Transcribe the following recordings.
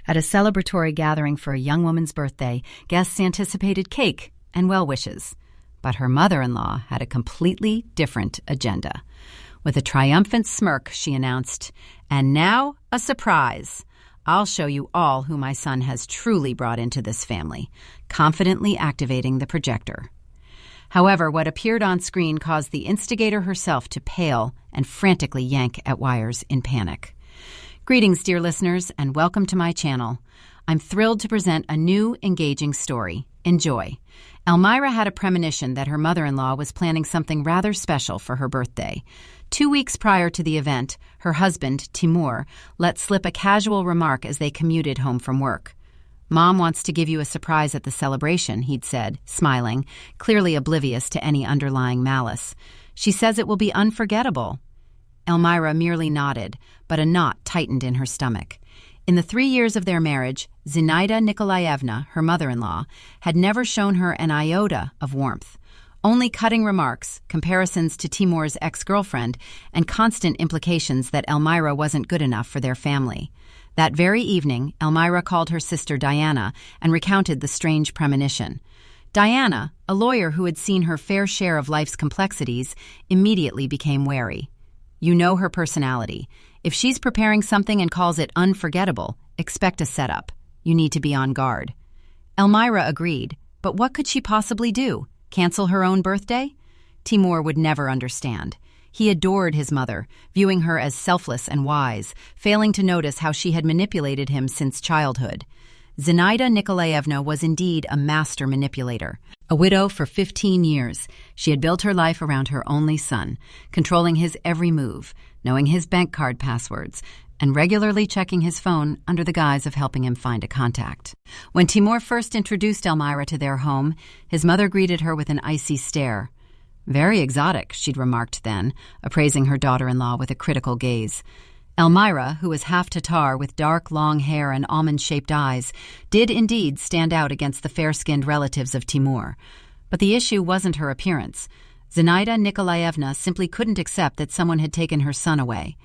At a celebratory gathering for a young woman's birthday, guests anticipated cake and well wishes. But her mother-in-law had a completely different agenda. With a triumphant smirk, she announced, "And now, a surprise. I'll show you all who my son has truly brought into this family," confidently activating the projector. However, what appeared on screen caused the instigator herself to pale and frantically yank at wires in panic. Greetings, dear listeners, and welcome to my channel. I'm thrilled to present a new, engaging story. Enjoy. Elmira had a premonition that her mother-in-law was planning something rather special for her birthday. 2 weeks prior to the event, her husband, Timur, let slip a casual remark as they commuted home from work. "Mom wants to give you a surprise at the celebration," he'd said, smiling, clearly oblivious to any underlying malice. "She says it will be unforgettable." Elmira merely nodded, but a knot tightened in her stomach. In the 3 years of their marriage, Zinaida Nikolaevna, her mother-in-law, had never shown her an iota of warmth. Only cutting remarks, comparisons to Timur's ex-girlfriend, and constant implications that Elmira wasn't good enough for their family. That very evening, Elmira called her sister Diana and recounted the strange premonition. Diana, a lawyer who had seen her fair share of life's complexities, immediately became wary. You know her personality. If she's preparing something and calls it unforgettable, expect a setup. You need to be on guard. Elmira agreed, but what could she possibly do? Cancel her own birthday? Timur would never understand. He adored his mother, viewing her as selfless and wise, failing to notice how she had manipulated him since childhood. Zinaida Nikolaevna was indeed a master manipulator. A widow for 15 years, she had built her life around her only son, controlling his every move, knowing his bank card passwords, and regularly checking his phone under the guise of helping him find a contact. When Timur first introduced Elmira to their home, his mother greeted her with an icy stare. "Very exotic," she'd remarked then, appraising her daughter-in-law with a critical gaze. Elmira, who was half Tatar with dark, long hair and almond-shaped eyes, did indeed stand out against the fair-skinned relatives of Timur. But the issue wasn't her appearance. Zinaida Nikolaevna simply couldn't accept that someone had taken her son away.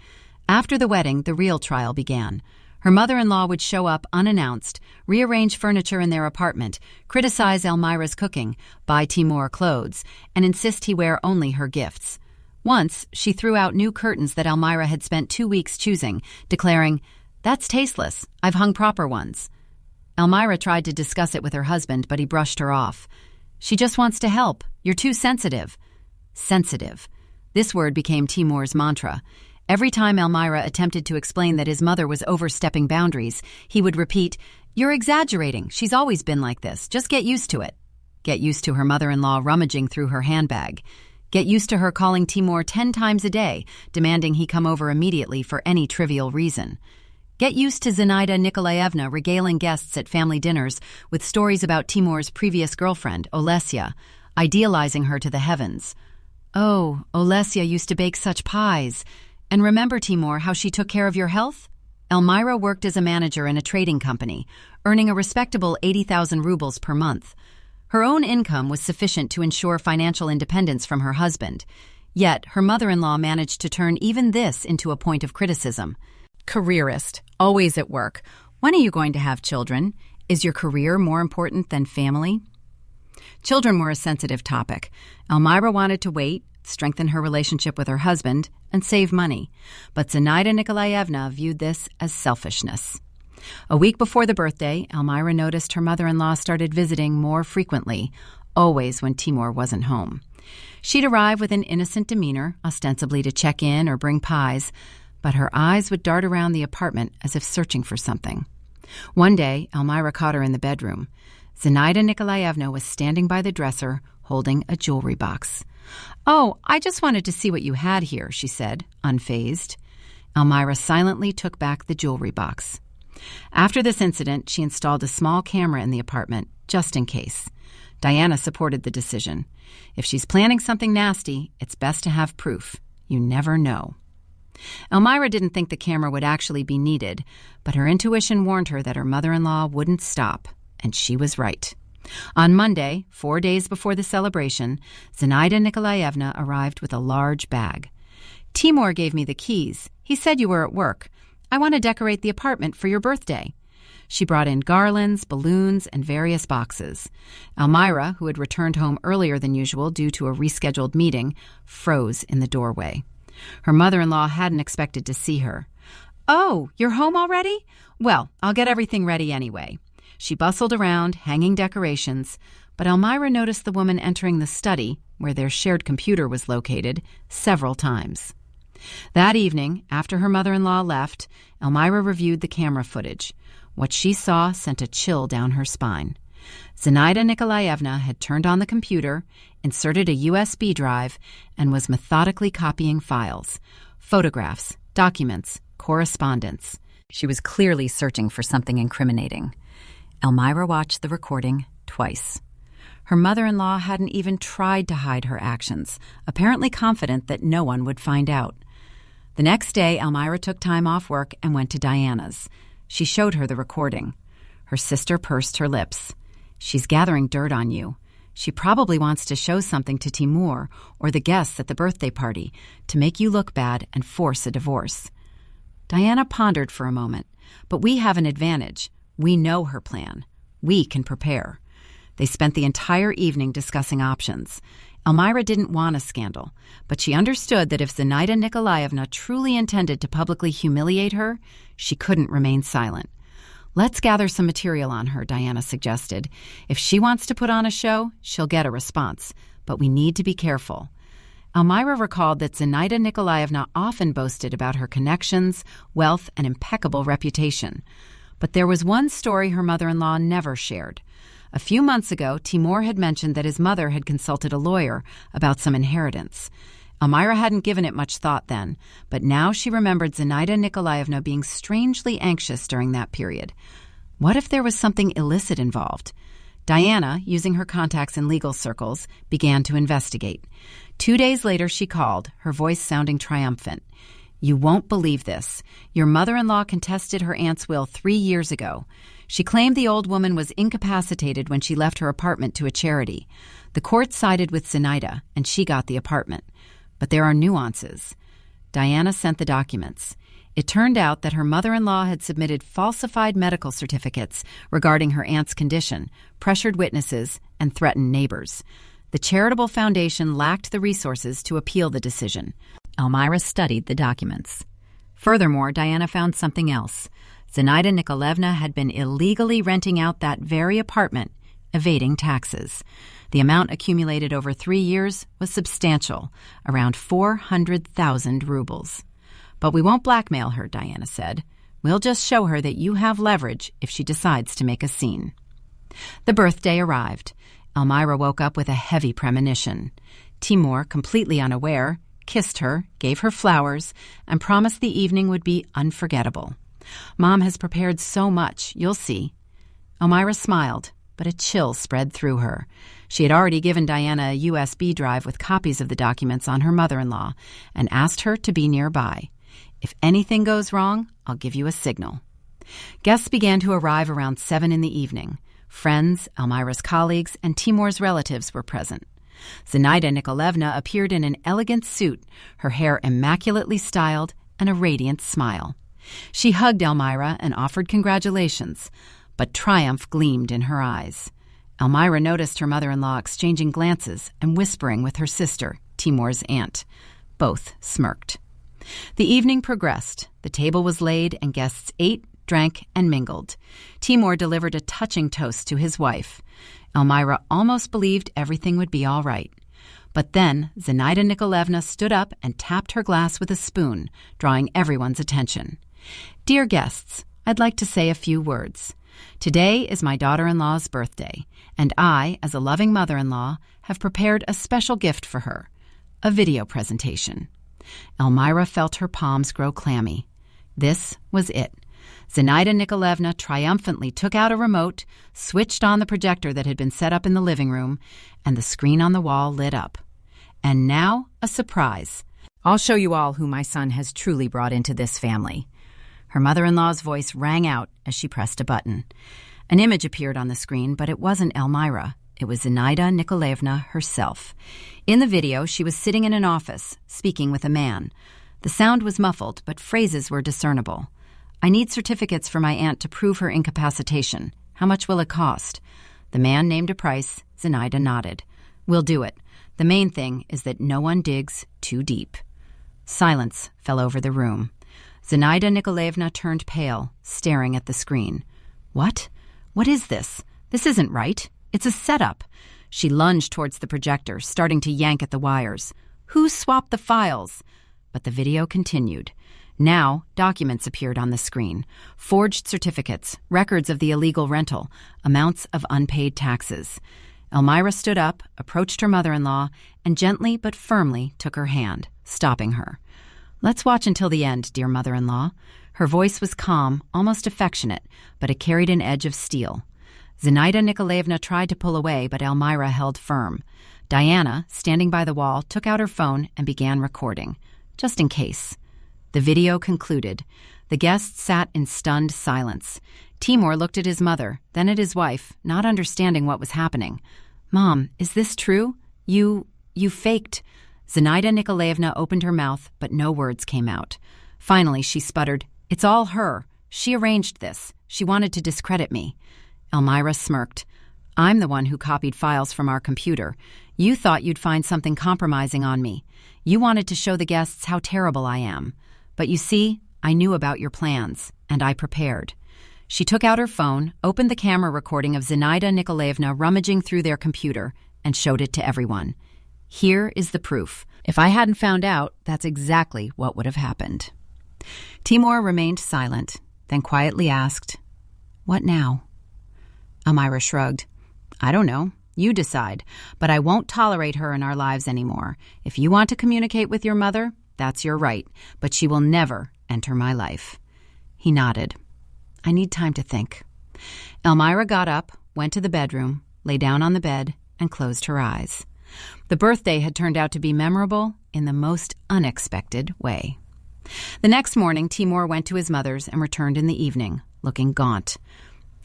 After the wedding, the real trial began. Her mother-in-law would show up unannounced, rearrange furniture in their apartment, criticize Elmira's cooking, buy Timur clothes, and insist he wear only her gifts. Once, she threw out new curtains that Elmira had spent 2 weeks choosing, declaring, "That's tasteless. I've hung proper ones." Elmira tried to discuss it with her husband, but he brushed her off. "She just wants to help. You're too sensitive." Sensitive. This word became Timur's mantra. Every time Elmira attempted to explain that his mother was overstepping boundaries, he would repeat, "You're exaggerating. She's always been like this. Just get used to it." Get used to her mother-in-law rummaging through her handbag. Get used to her calling Timur 10 times a day, demanding he come over immediately for any trivial reason. Get used to Zinaida Nikolaevna regaling guests at family dinners with stories about Timur's previous girlfriend, Olesya, idealizing her to the heavens. "Oh, Olesya used to bake such pies. And remember, Timur, how she took care of your health?" Elmira worked as a manager in a trading company, earning a respectable 80,000 rubles per month. Her own income was sufficient to ensure financial independence from her husband. Yet, her mother-in-law managed to turn even this into a point of criticism. "Careerist, always at work. When are you going to have children? Is your career more important than family?" Children were a sensitive topic. Elmira wanted to wait, strengthen her relationship with her husband, and save money. But Zinaida Nikolaevna viewed this as selfishness. A week before the birthday, Elmira noticed her mother-in-law started visiting more frequently, always when Timur wasn't home. She'd arrive with an innocent demeanor, ostensibly to check in or bring pies, but her eyes would dart around the apartment as if searching for something. One day, Elmira caught her in the bedroom. Zinaida Nikolaevna was standing by the dresser, holding a jewelry box. "Oh, I just wanted to see what you had here," she said, unfazed. Elmira silently took back the jewelry box. After this incident, she installed a small camera in the apartment, just in case. Diana supported the decision. If she's planning something nasty, it's best to have proof. You never know. Elmira didn't think the camera would actually be needed, but her intuition warned her that her mother-in-law wouldn't stop, and she was right. On Monday, 4 days before the celebration, Zinaida Nikolaevna arrived with a large bag. "Timur gave me the keys. He said you were at work. I want to decorate the apartment for your birthday." She brought in garlands, balloons, and various boxes. Elmira, who had returned home earlier than usual due to a rescheduled meeting, froze in the doorway. Her mother-in-law hadn't expected to see her. "Oh, you're home already? Well, I'll get everything ready anyway." She bustled around, hanging decorations, but Elmira noticed the woman entering the study, where their shared computer was located, several times. That evening, after her mother-in-law left, Elmira reviewed the camera footage. What she saw sent a chill down her spine. Zenaida Nikolaevna had turned on the computer, inserted a USB drive, and was methodically copying files, photographs, documents, correspondence. She was clearly searching for something incriminating. Elmira watched the recording twice. Her mother-in-law hadn't even tried to hide her actions, apparently confident that no one would find out. The next day, Elmira took time off work and went to Diana's. She showed her the recording. Her sister pursed her lips. "She's gathering dirt on you. She probably wants to show something to Timur or the guests at the birthday party to make you look bad and force a divorce." Diana pondered for a moment. "But we have an advantage. We know her plan. We can prepare." They spent the entire evening discussing options. Elmira didn't want a scandal, but she understood that if Zenaida Nikolaevna truly intended to publicly humiliate her, she couldn't remain silent. "Let's gather some material on her," Diana suggested. "If she wants to put on a show, she'll get a response, but we need to be careful." Elmira recalled that Zenaida Nikolaevna often boasted about her connections, wealth, and impeccable reputation. But there was one story her mother-in-law never shared. A few months ago, Timur had mentioned that his mother had consulted a lawyer about some inheritance. Elmira hadn't given it much thought then, but now she remembered Zenaida Nikolaevna being strangely anxious during that period. What if there was something illicit involved? Diana, using her contacts in legal circles, began to investigate. 2 days later, she called, her voice sounding triumphant. "You won't believe this. Your mother-in-law contested her aunt's will 3 years ago. She claimed the old woman was incapacitated when she left her apartment to a charity. The court sided with Zenaida, and she got the apartment. But there are nuances." Diana sent the documents. It turned out that her mother-in-law had submitted falsified medical certificates regarding her aunt's condition, pressured witnesses, and threatened neighbors. The charitable foundation lacked the resources to appeal the decision. Elmira studied the documents. Furthermore, Diana found something else. Zenaida Nikolaevna had been illegally renting out that very apartment, evading taxes. The amount accumulated over 3 years was substantial, around 400,000 rubles. "But we won't blackmail her," Diana said. "We'll just show her that you have leverage if she decides to make a scene." The birthday arrived. Elmira woke up with a heavy premonition. Timur, completely unaware, kissed her, gave her flowers, and promised the evening would be unforgettable. "Mom has prepared so much, you'll see." Elmira smiled, but a chill spread through her. She had already given Diana a USB drive with copies of the documents on her mother-in-law and asked her to be nearby. "If anything goes wrong, I'll give you a signal." Guests began to arrive around 7 in the evening. Friends, Elmira's colleagues, and Timur's relatives were present. Zenaida Nikolaevna appeared in an elegant suit, her hair immaculately styled, and a radiant smile. She hugged Elmira and offered congratulations, but triumph gleamed in her eyes. Elmira noticed her mother-in-law exchanging glances and whispering with her sister, Timur's aunt. Both smirked. The evening progressed. The table was laid and guests ate, drank, and mingled. Timur delivered a touching toast to his wife. Elmira almost believed everything would be all right. But then Zenaida Nikolaevna stood up and tapped her glass with a spoon, drawing everyone's attention. "Dear guests, I'd like to say a few words. Today is my daughter-in-law's birthday, and I, as a loving mother-in-law, have prepared a special gift for her, a video presentation." Elmira felt her palms grow clammy. This was it. Zenaida Nikolaevna triumphantly took out a remote, switched on the projector that had been set up in the living room, and the screen on the wall lit up. And now, a surprise. "I'll show you all who my son has truly brought into this family." Her mother-in-law's voice rang out as she pressed a button. An image appeared on the screen, but it wasn't Elmira. It was Zenaida Nikolaevna herself. In the video, she was sitting in an office, speaking with a man. The sound was muffled, but phrases were discernible. I need certificates for my aunt to prove her incapacitation. How much will it cost? The man named a price. Zenaida nodded. We'll do it. The main thing is that no one digs too deep. Silence fell over the room. Zenaida Nikolaevna turned pale, staring at the screen. What? What is this? This isn't right. It's a setup. She lunged towards the projector, starting to yank at the wires. Who swapped the files? But the video continued. Now, documents appeared on the screen. Forged certificates, records of the illegal rental, amounts of unpaid taxes. Elmira stood up, approached her mother-in-law, and gently but firmly took her hand, stopping her. Let's watch until the end, dear mother-in-law. Her voice was calm, almost affectionate, but it carried an edge of steel. Zenaida Nikolaevna tried to pull away, but Elmira held firm. Diana, standing by the wall, took out her phone and began recording, just in case. The video concluded. The guests sat in stunned silence. Timur looked at his mother, then at his wife, not understanding what was happening. Mom, is this true? You faked. Zenaida Nikolaevna opened her mouth, but no words came out. Finally, she sputtered, It's all her. She arranged this. She wanted to discredit me. Elmira smirked. I'm the one who copied files from our computer. You thought you'd find something compromising on me. You wanted to show the guests how terrible I am. But you see, I knew about your plans, and I prepared. She took out her phone, opened the camera recording of Zenaida Nikolaevna rummaging through their computer, and showed it to everyone. Here is the proof. If I hadn't found out, that's exactly what would have happened. Timur remained silent, then quietly asked, What now? Elmira shrugged. I don't know. You decide. But I won't tolerate her in our lives anymore. If you want to communicate with your mother, that's your right. But she will never enter my life. He nodded. I need time to think. Elmira got up, went to the bedroom, lay down on the bed, and closed her eyes. The birthday had turned out to be memorable in the most unexpected way. The next morning, Timur went to his mother's and returned in the evening, looking gaunt.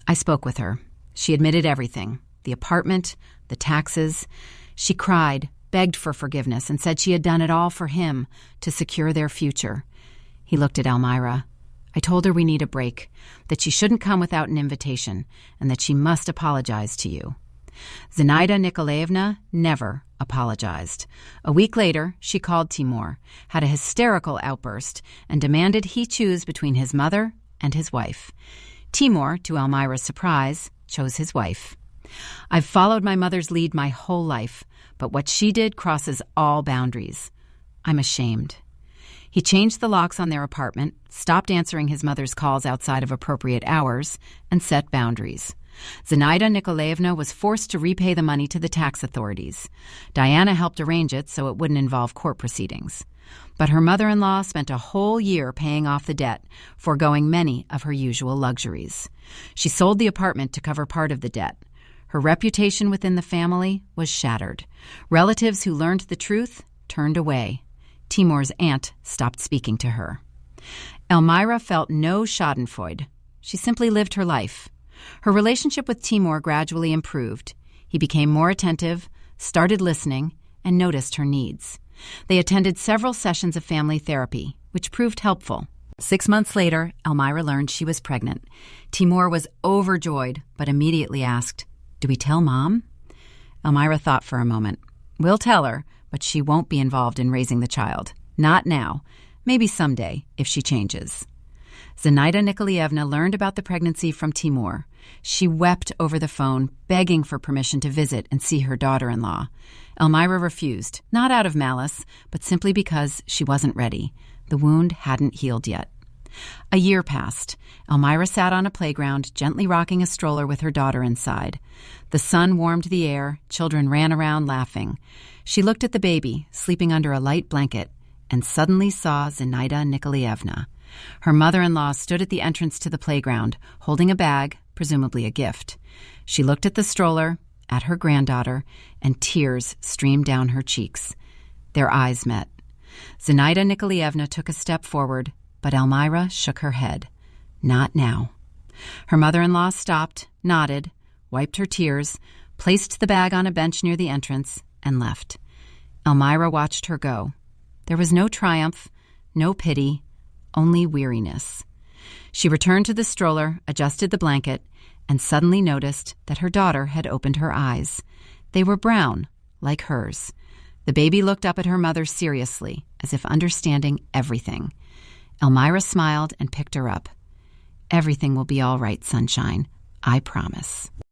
I spoke with her. She admitted everything, the apartment, the taxes. She cried, begged for forgiveness, and said she had done it all for him to secure their future. He looked at Elmira. I told her we need a break, that she shouldn't come without an invitation, and that she must apologize to you. Zenaida Nikolaevna never apologized. A week later, she called Timur, had a hysterical outburst, and demanded he choose between his mother and his wife. Timur, to Elmira's surprise, chose his wife. I've followed my mother's lead my whole life, but what she did crosses all boundaries. I'm ashamed. He changed the locks on their apartment, stopped answering his mother's calls outside of appropriate hours, and set boundaries. Zenaida Nikolaevna was forced to repay the money to the tax authorities. Diana helped arrange it so it wouldn't involve court proceedings. But her mother-in-law spent a whole year paying off the debt, foregoing many of her usual luxuries. She sold the apartment to cover part of the debt. Her reputation within the family was shattered. Relatives who learned the truth turned away. Timur's aunt stopped speaking to her. Elmira felt no schadenfreude. She simply lived her life. Her relationship with Timur gradually improved. He became more attentive, started listening, and noticed her needs. They attended several sessions of family therapy, which proved helpful. 6 months later, Elmira learned she was pregnant. Timur was overjoyed, but immediately asked, Do we tell Mom? Elmira thought for a moment. We'll tell her, but she won't be involved in raising the child. Not now. Maybe someday, if she changes. Zenaida Nikolaevna learned about the pregnancy from Timur. She wept over the phone, begging for permission to visit and see her daughter-in-law. Elmira refused, not out of malice, but simply because she wasn't ready. The wound hadn't healed yet. A year passed. Elmira sat on a playground, gently rocking a stroller with her daughter inside. The sun warmed the air. Children ran around laughing. She looked at the baby, sleeping under a light blanket, and suddenly saw Zenaida Nikolaevna. Her mother-in-law stood at the entrance to the playground, holding a bag, presumably a gift. She looked at the stroller, at her granddaughter, and tears streamed down her cheeks. Their eyes met. Zenaida Nikolaevna took a step forward, but Elmira shook her head. Not now. Her mother-in-law stopped, nodded, wiped her tears, placed the bag on a bench near the entrance, and left. Elmira watched her go. There was no triumph, no pity, only weariness. She returned to the stroller, adjusted the blanket, and suddenly noticed that her daughter had opened her eyes. They were brown, like hers. The baby looked up at her mother seriously, as if understanding everything. Elmira smiled and picked her up. "Everything will be all right, sunshine. I promise."